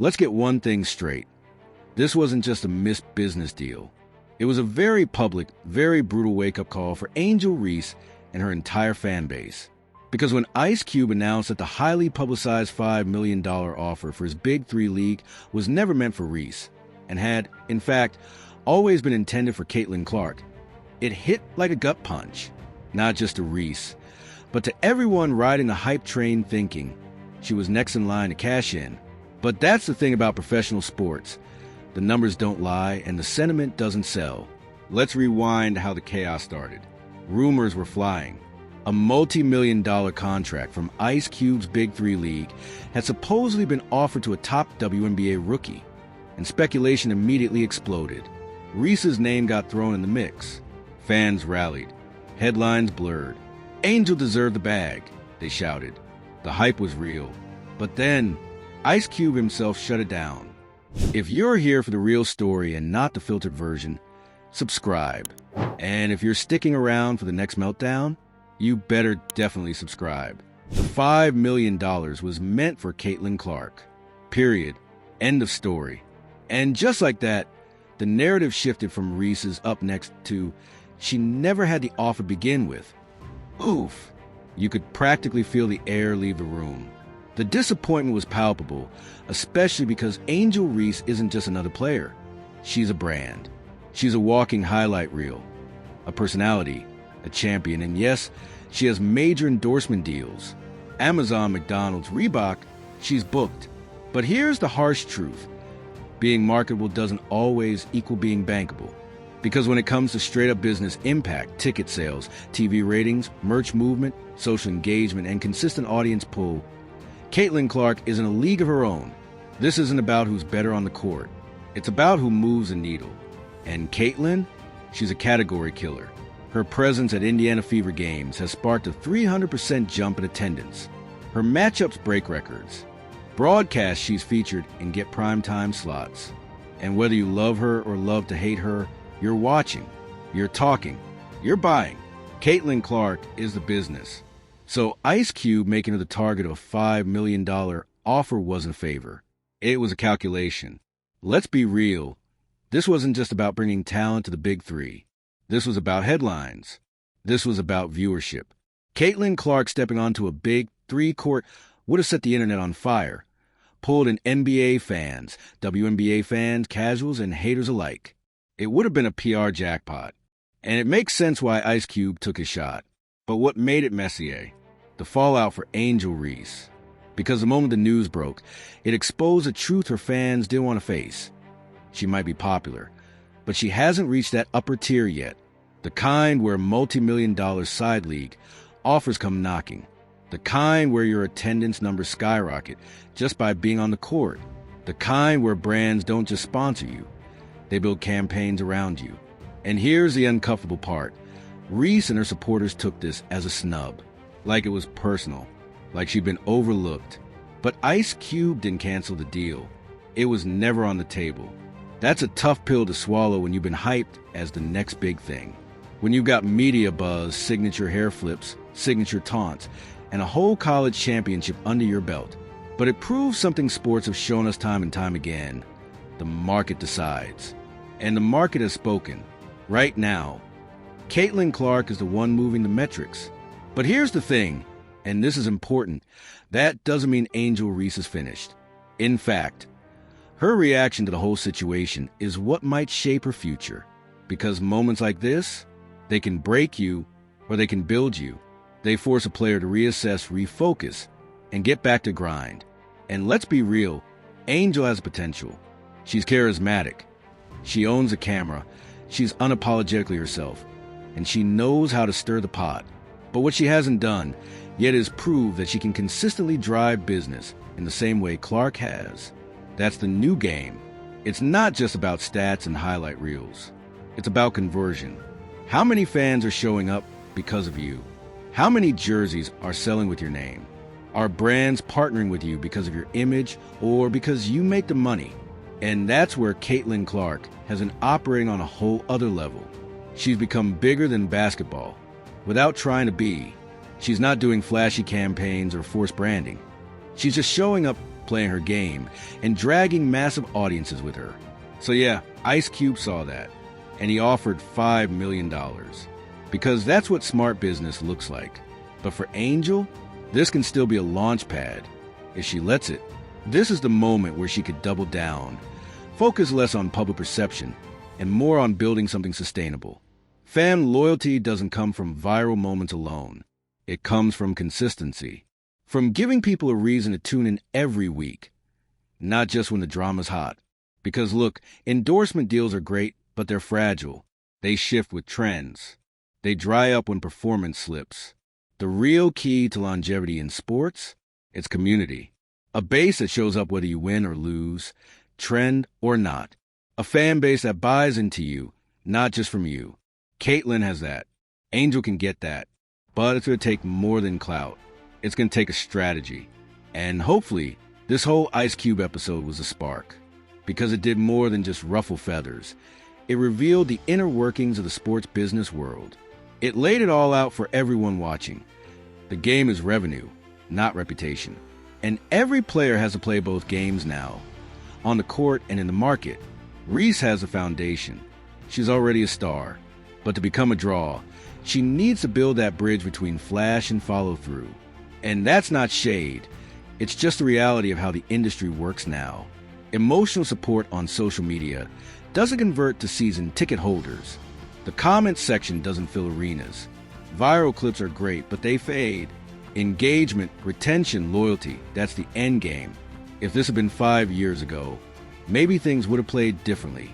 Let's get one thing straight. This wasn't just a missed business deal. It was a very public, very brutal wake-up call for Angel Reese and her entire fan base. Because when Ice Cube announced that the highly publicized $5 million offer for his Big 3 league was never meant for Reese, and had, in fact, always been intended for Caitlin Clark, it hit like a gut punch, not just to Reese, but to everyone riding the hype train thinking she was next in line to cash in. But that's the thing about professional sports. The numbers don't lie, and the sentiment doesn't sell. Let's rewind how the chaos started. Rumors were flying. A multi-million-dollar contract from Ice Cube's Big 3 league had supposedly been offered to a top WNBA rookie, and speculation immediately exploded. Reese's name got thrown in the mix. Fans rallied. Headlines blurred. Angel deserved the bag, they shouted. The hype was real. But then, Ice Cube himself shut it down. If you're here for the real story and not the filtered version, subscribe. And if you're sticking around for the next meltdown, you better definitely subscribe. The $5 million was meant for Caitlin Clark. Period. End of story. And just like that, the narrative shifted from Reese's up next to she never had the offer to begin with. Oof. You could practically feel the air leave the room. The disappointment was palpable, especially because Angel Reese isn't just another player. She's a brand. She's a walking highlight reel, a personality, a champion, and yes, she has major endorsement deals. Amazon, McDonald's, Reebok, she's booked. But here's the harsh truth. Being marketable doesn't always equal being bankable. Because when it comes to straight-up business impact, ticket sales, TV ratings, merch movement, social engagement, and consistent audience pull, Caitlin Clark is in a league of her own. This isn't about who's better on the court. It's about who moves the needle. And Caitlin? She's a category killer. Her presence at Indiana Fever games has sparked a 300% jump in attendance. Her matchups break records. Broadcasts she's featured and get primetime slots. And whether you love her or love to hate her, you're watching, you're talking, you're buying. Caitlin Clark is the business. So Ice Cube making her the target of a $5 million offer wasn't favor. It was a calculation. Let's be real. This wasn't just about bringing talent to the Big 3. This was about headlines. This was about viewership. Caitlin Clark stepping onto a Big 3 court would have set the internet on fire, pulled in NBA fans, WNBA fans, casuals, and haters alike. It would have been a PR jackpot. And it makes sense why Ice Cube took his shot. But what made it messier? The fallout for Angel Reese. Because the moment the news broke, it exposed a truth her fans didn't want to face. She might be popular, but she hasn't reached that upper tier yet. The kind where a multi-million-dollar side league offers come knocking. The kind where your attendance numbers skyrocket just by being on the court. The kind where brands don't just sponsor you. They build campaigns around you. And here's the uncomfortable part. Reese and her supporters took this as a snub. Like it was personal. Like she'd been overlooked. But Ice Cube didn't cancel the deal. It was never on the table. That's a tough pill to swallow when you've been hyped as the next big thing. When you've got media buzz, signature hair flips, signature taunts, and a whole college championship under your belt. But it proves something sports have shown us time and time again. The market decides. And the market has spoken. Right now. Caitlin Clark is the one moving the metrics. But here's the thing, and this is important. That doesn't mean Angel Reese is finished. In fact, her reaction to the whole situation is what might shape her future. Because moments like this, they can break you or they can build you. They force a player to reassess, refocus, and get back to grind. And let's be real, Angel has potential. She's charismatic. She owns a camera. She's unapologetically herself. And she knows how to stir the pot. But what she hasn't done yet is prove that she can consistently drive business in the same way Clark has. That's the new game. It's not just about stats and highlight reels. It's about conversion. How many fans are showing up because of you? How many jerseys are selling with your name? Are brands partnering with you because of your image or because you make the money? And that's where Caitlin Clark has been operating on a whole other level. She's become bigger than basketball. Without trying to be. She's not doing flashy campaigns or forced branding. She's just showing up playing her game and dragging massive audiences with her. So yeah, Ice Cube saw that, and he offered $5 million. Because that's what smart business looks like. But for Angel, this can still be a launch pad. If she lets it, this is the moment where she could double down, focus less on public perception, and more on building something sustainable. Fan loyalty doesn't come from viral moments alone. It comes from consistency. From giving people a reason to tune in every week, not just when the drama's hot. Because look, endorsement deals are great, but they're fragile. They shift with trends. They dry up when performance slips. The real key to longevity in sports, it's community. A base that shows up whether you win or lose, trend or not. A fan base that buys into you, not just from you. Caitlyn has that. Angel can get that. But it's going to take more than clout. It's going to take a strategy. And hopefully, this whole Ice Cube episode was a spark. Because it did more than just ruffle feathers. It revealed the inner workings of the sports business world. It laid it all out for everyone watching. The game is revenue, not reputation. And every player has to play both games now. On the court and in the market, Reese has a foundation. She's already a star. But to become a draw, she needs to build that bridge between flash and follow-through. And that's not shade. It's just the reality of how the industry works now. Emotional support on social media doesn't convert to season ticket holders. The comments section doesn't fill arenas. Viral clips are great, but they fade. Engagement, retention, loyalty, that's the end game. If this had been 5 years ago, maybe things would have played differently.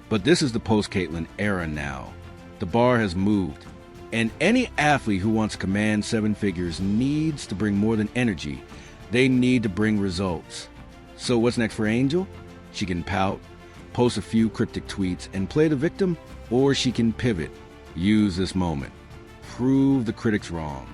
But this is the post-Caitlyn era now. The bar has moved. And any athlete who wants to command seven figures needs to bring more than energy. They need to bring results. So what's next for Angel? She can pout, post a few cryptic tweets, and play the victim, or she can pivot, use this moment, prove the critics wrong,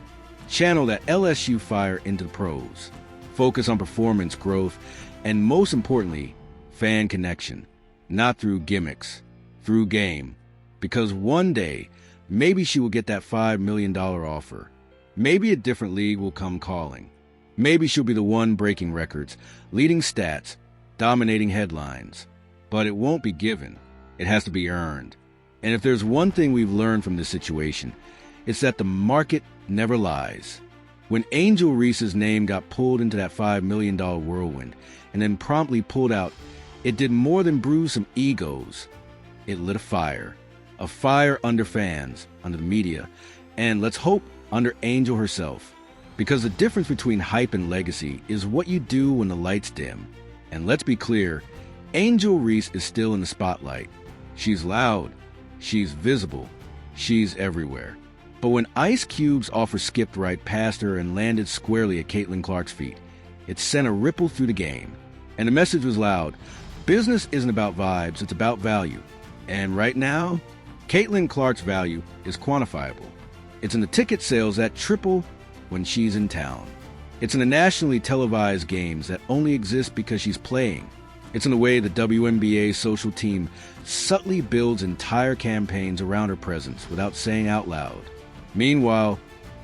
channel that LSU fire into the pros, focus on performance growth, and most importantly, fan connection, not through gimmicks, through game. Because one day, maybe she will get that $5 million offer. Maybe a different league will come calling. Maybe she'll be the one breaking records, leading stats, dominating headlines. But it won't be given. It has to be earned. And if there's one thing we've learned from this situation, it's that the market never lies. When Angel Reese's name got pulled into that $5 million whirlwind and then promptly pulled out, it did more than bruise some egos. It lit a fire under fans, under the media, and let's hope under Angel herself. Because the difference between hype and legacy is what you do when the lights dim. And let's be clear, Angel Reese is still in the spotlight. She's loud, she's visible, she's everywhere. But when Ice Cube's offer skipped right past her and landed squarely at Caitlin Clark's feet, it sent a ripple through the game. And the message was loud. Business isn't about vibes, it's about value. And right now, Caitlin Clark's value is quantifiable. It's in the ticket sales that triple when she's in town. It's in the nationally televised games that only exist because she's playing. It's in the way the WNBA social team subtly builds entire campaigns around her presence without saying out loud. Meanwhile,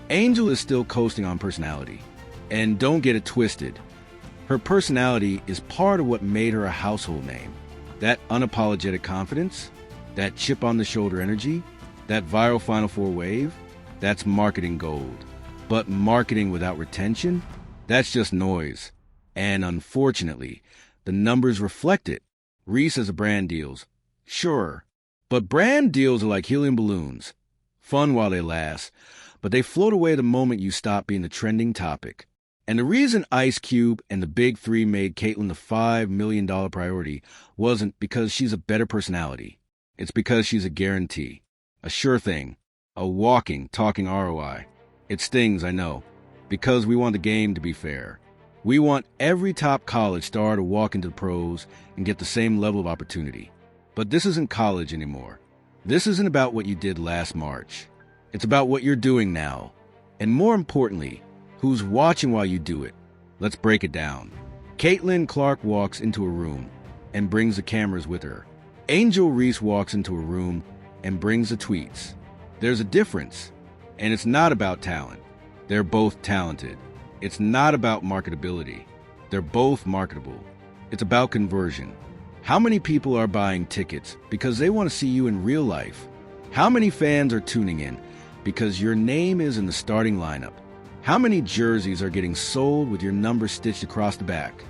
Angel is still coasting on personality. And don't get it twisted. Her personality is part of what made her a household name. That unapologetic confidence, that chip-on-the-shoulder energy, that viral Final Four wave, that's marketing gold. But marketing without retention, that's just noise. And unfortunately, the numbers reflect it. Reese has a brand deals. Sure. But brand deals are like helium balloons. Fun while they last, but they float away the moment you stop being the trending topic. And the reason Ice Cube and the Big Three made Caitlyn the $5 million priority wasn't because she's a better personality. It's because she's a guarantee. A sure thing. A walking, talking ROI. It stings, I know, because we want the game to be fair. We want every top college star to walk into the pros and get the same level of opportunity. But this isn't college anymore. This isn't about what you did last March. It's about what you're doing now. And more importantly, who's watching while you do it. Let's break it down. Caitlin Clark walks into a room and brings the cameras with her. Angel Reese walks into a room and brings the tweets. There's a difference. And it's not about talent. They're both talented. It's not about marketability. They're both marketable. It's about conversion. How many people are buying tickets because they want to see you in real life? How many fans are tuning in because your name is in the starting lineup? How many jerseys are getting sold with your number stitched across the back?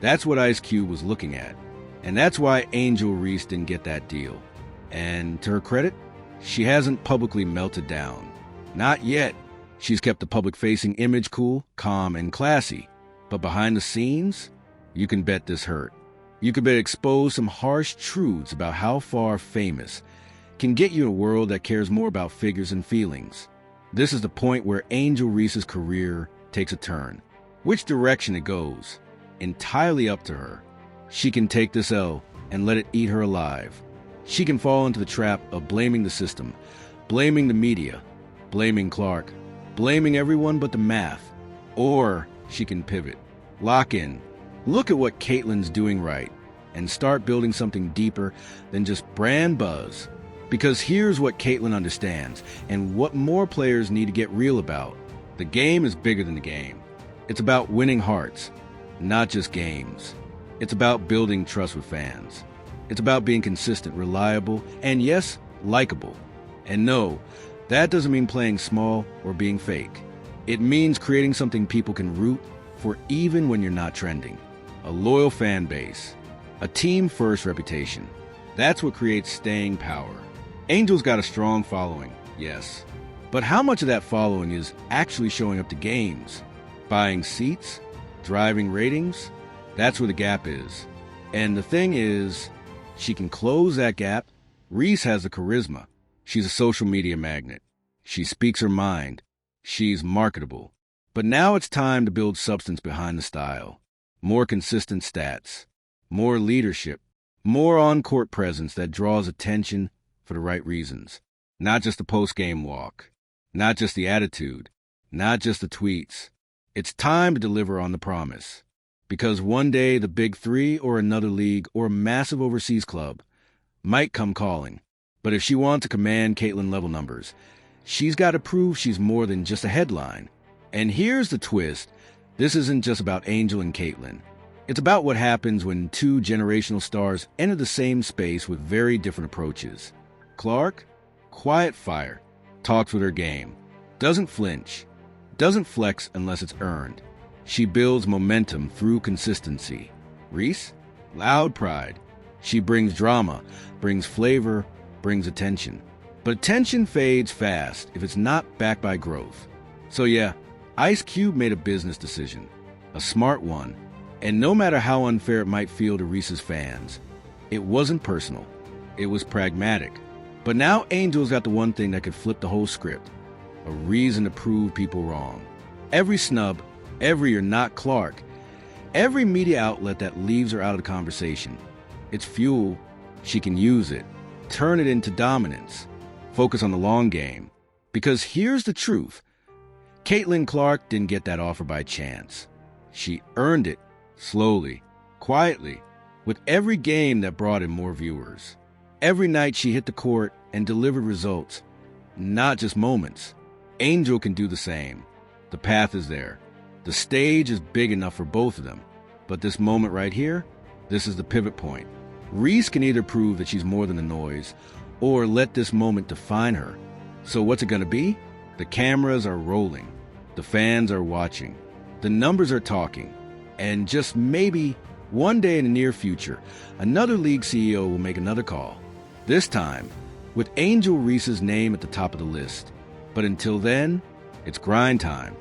That's what Ice Cube was looking at. And that's why Angel Reese didn't get that deal. And to her credit, she hasn't publicly melted down. Not yet. She's kept the public-facing image cool, calm, and classy. But behind the scenes, you can bet this hurt. You could bet expose some harsh truths about how far famous can get you in a world that cares more about figures and feelings. This is the point where Angel Reese's career takes a turn. Which direction it goes, entirely up to her. She can take this L and let it eat her alive. She can fall into the trap of blaming the system, blaming the media, blaming Clark, blaming everyone but the math. Or she can pivot, lock in, look at what Caitlyn's doing right, and start building something deeper than just brand buzz. Because here's what Caitlyn understands, and what more players need to get real about. The game is bigger than the game. It's about winning hearts, not just games. It's about building trust with fans. It's about being consistent, reliable, and yes, likable. And no, that doesn't mean playing small or being fake. It means creating something people can root for even when you're not trending. A loyal fan base. A team-first reputation. That's what creates staying power. Angel's got a strong following, yes. But how much of that following is actually showing up to games? Buying seats? Driving ratings? That's where the gap is. And the thing is, she can close that gap. Reese has the charisma. She's a social media magnet. She speaks her mind. She's marketable. But now it's time to build substance behind the style. More consistent stats. More leadership. More on-court presence that draws attention for the right reasons. Not just the post-game walk. Not just the attitude. Not just the tweets. It's time to deliver on the promise. Because one day the Big Three or another league or a massive overseas club might come calling. But if she wants to command Caitlyn-level numbers, she's got to prove she's more than just a headline. And here's the twist. This isn't just about Angel and Caitlyn. It's about what happens when two generational stars enter the same space with very different approaches. Clark, quiet fire, talks with her game, doesn't flinch, doesn't flex unless it's earned. She builds momentum through consistency. Reese, loud pride. She brings drama, brings flavor, brings attention. But attention fades fast if it's not backed by growth. So yeah, Ice Cube made a business decision, a smart one, and no matter how unfair it might feel to Reese's fans, it wasn't personal. It was pragmatic. But now Angel's got the one thing that could flip the whole script, a reason to prove people wrong. Every snub, every "you're not Clark," every media outlet that leaves her out of the conversation. It's fuel. She can use it, turn it into dominance, focus on the long game. Because here's the truth. Caitlyn Clark didn't get that offer by chance. She earned it, slowly, quietly, with every game that brought in more viewers. Every night she hit the court and delivered results, not just moments. Angel can do the same. The path is there. The stage is big enough for both of them. But this moment right here, this is the pivot point. Reese can either prove that she's more than the noise, or let this moment define her. So what's it going to be? The cameras are rolling. The fans are watching. The numbers are talking. And just maybe, one day in the near future, another league CEO will make another call. This time, with Angel Reese's name at the top of the list. But until then, it's grind time.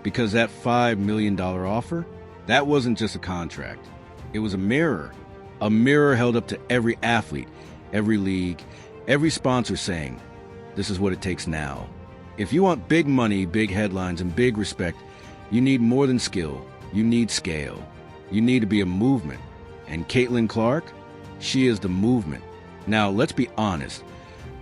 Because that $5 million offer, that wasn't just a contract. It was a mirror held up to every athlete, every league, every sponsor saying, this is what it takes now. If you want big money, big headlines, and big respect, you need more than skill. You need scale. You need to be a movement. And Caitlyn Clark, she is the movement. Now, let's be honest.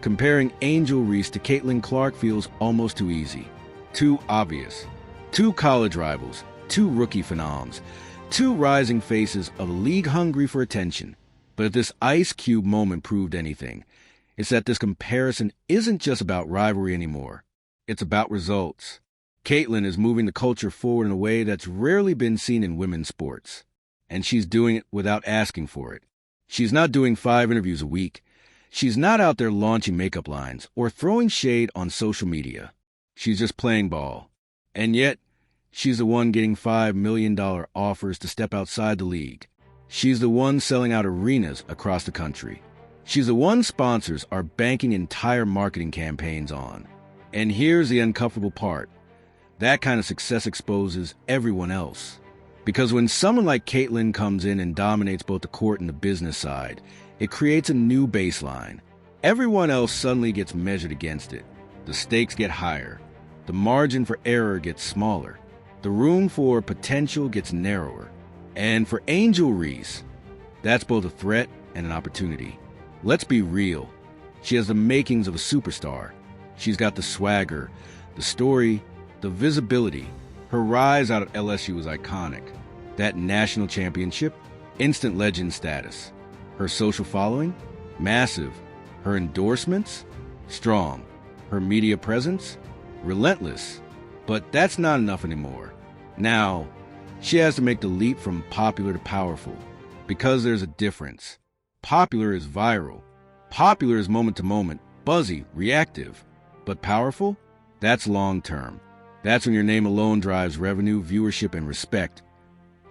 Comparing Angel Reese to Caitlyn Clark feels almost too easy. Too obvious. Two college rivals. Two rookie phenoms. Two rising faces of a league hungry for attention. But if this Ice Cube moment proved anything, it's that this comparison isn't just about rivalry anymore. It's about results. Caitlin is moving the culture forward in a way that's rarely been seen in women's sports. And she's doing it without asking for it. She's not doing 5 interviews a week. She's not out there launching makeup lines or throwing shade on social media. She's just playing ball. And yet, she's the one getting $5 million offers to step outside the league. She's the one selling out arenas across the country. She's the one sponsors are banking entire marketing campaigns on. And here's the uncomfortable part. That kind of success exposes everyone else. Because when someone like Caitlin comes in and dominates both the court and the business side, it creates a new baseline. Everyone else suddenly gets measured against it. The stakes get higher. The margin for error gets smaller. The room for potential gets narrower. And for Angel Reese, that's both a threat and an opportunity. Let's be real. She has the makings of a superstar. She's got the swagger, the story, the visibility. Her rise out of LSU was iconic. That national championship, instant legend status. Her social following, massive. Her endorsements, strong. Her media presence, relentless. But that's not enough anymore. Now, she has to make the leap from popular to powerful. Because there's a difference. Popular is viral. Popular is moment to moment, buzzy, reactive. But powerful? That's long term. That's when your name alone drives revenue, viewership, and respect.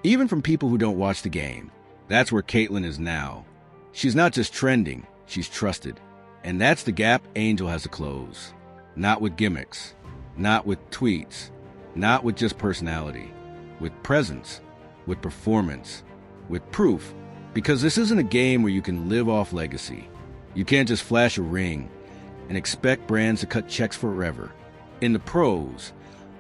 Even from people who don't watch the game. That's where Caitlin is now. She's not just trending, she's trusted. And that's the gap Angel has to close. Not with gimmicks. Not with tweets. Not with just personality. With presence. With performance. With proof. Because this isn't a game where you can live off legacy. You can't just flash a ring and expect brands to cut checks forever. In the pros,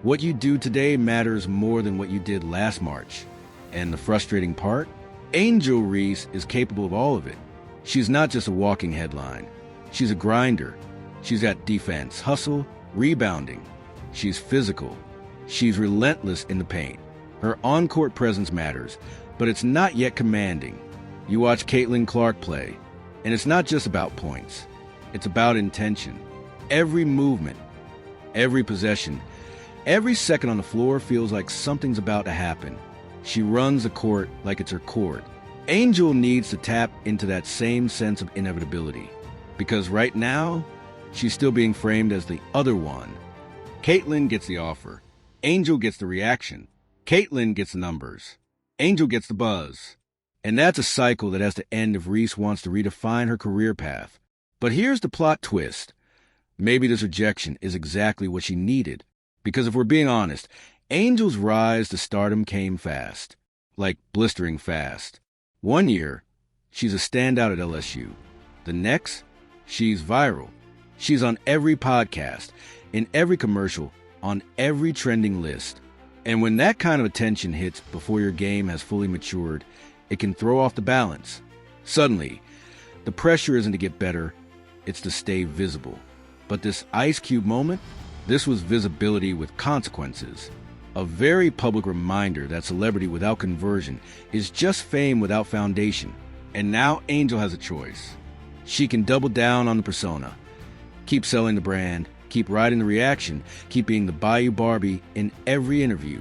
what you do today matters more than what you did last March. And the frustrating part? Angel Reese is capable of all of it. She's not just a walking headline. She's a grinder. She's got defense, hustle, rebounding. She's physical. She's relentless in the paint. Her on-court presence matters, but it's not yet commanding. You watch Caitlin Clark play, and it's not just about points. It's about intention. Every movement, every possession, every second on the floor feels like something's about to happen. She runs the court like it's her court. Angel needs to tap into that same sense of inevitability. Because right now, she's still being framed as the other one. Caitlin gets the offer. Angel gets the reaction. Caitlin gets the numbers. Angel gets the buzz. And that's a cycle that has to end if Reese wants to redefine her career path. But here's the plot twist. Maybe this rejection is exactly what she needed. Because if we're being honest, Angel's rise to stardom came fast. Like blistering fast. One year, she's a standout at LSU. The next, she's viral. She's on every podcast, in every commercial, on every trending list. And when that kind of attention hits before your game has fully matured, it can throw off the balance. Suddenly, the pressure isn't to get better, it's to stay visible. But this Ice Cube moment, this was visibility with consequences. A very public reminder that celebrity without conversion is just fame without foundation. And now Angel has a choice. She can double down on the persona, keep selling the brand, keep riding the reaction, keep being the Bayou Barbie in every interview.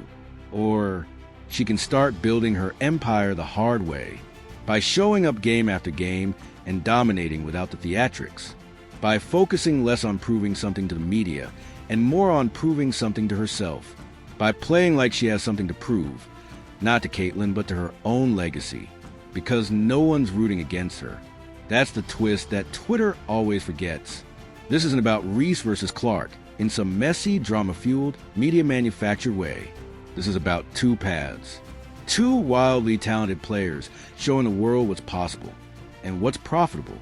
Or she can start building her empire the hard way, by showing up game after game and dominating without the theatrics, by focusing less on proving something to the media and more on proving something to herself, by playing like she has something to prove, not to Caitlin but to her own legacy, because no one's rooting against her. That's the twist that Twitter always forgets. This isn't about Reese versus Clark in some messy, drama-fueled, media-manufactured way. This is about two paths. Two wildly talented players showing the world what's possible and what's profitable.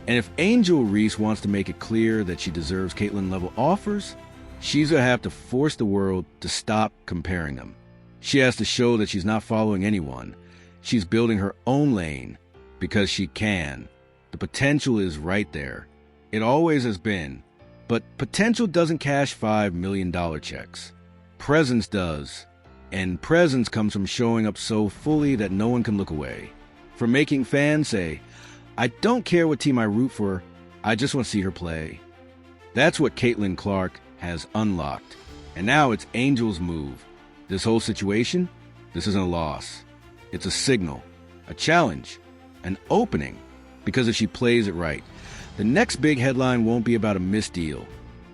And if Angel Reese wants to make it clear that she deserves Caitlin-level offers, she's going to have to force the world to stop comparing them. She has to show that she's not following anyone. She's building her own lane because she can. The potential is right there. It always has been. But potential doesn't cash $5 million checks. Presence does. And presence comes from showing up so fully that no one can look away. From making fans say, I don't care what team I root for, I just want to see her play. That's what Caitlin Clark has unlocked. And now it's Angel's move. This whole situation, this isn't a loss. It's a signal, a challenge, an opening. Because if she plays it right, the next big headline won't be about a missed deal.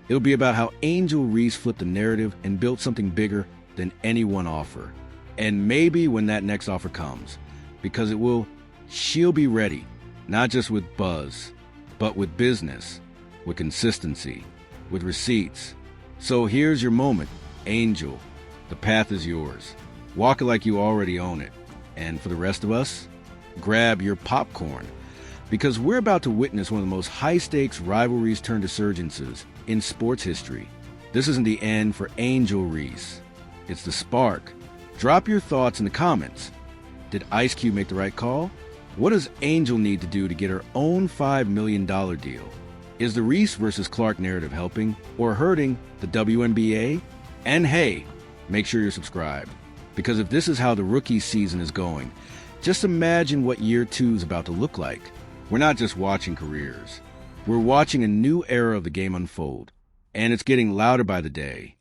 It'll be about how Angel Reese flipped the narrative and built something bigger than any one offer. And maybe when that next offer comes, because it will, she'll be ready, not just with buzz, but with business, with consistency, with receipts. So here's your moment, Angel. The path is yours. Walk it like you already own it. And for the rest of us, grab your popcorn, because we're about to witness one of the most high-stakes rivalries turned resurgences in sports history. This isn't the end for Angel Reese. It's the spark. Drop your thoughts in the comments. Did Ice Cube make the right call? What does Angel need to do to get her own $5 million deal? Is the Reese versus Clark narrative helping or hurting the WNBA? And hey, make sure you're subscribed, because if this is how the rookie season is going, just imagine what year 2 is about to look like. We're not just watching careers. We're watching a new era of the game unfold, and it's getting louder by the day.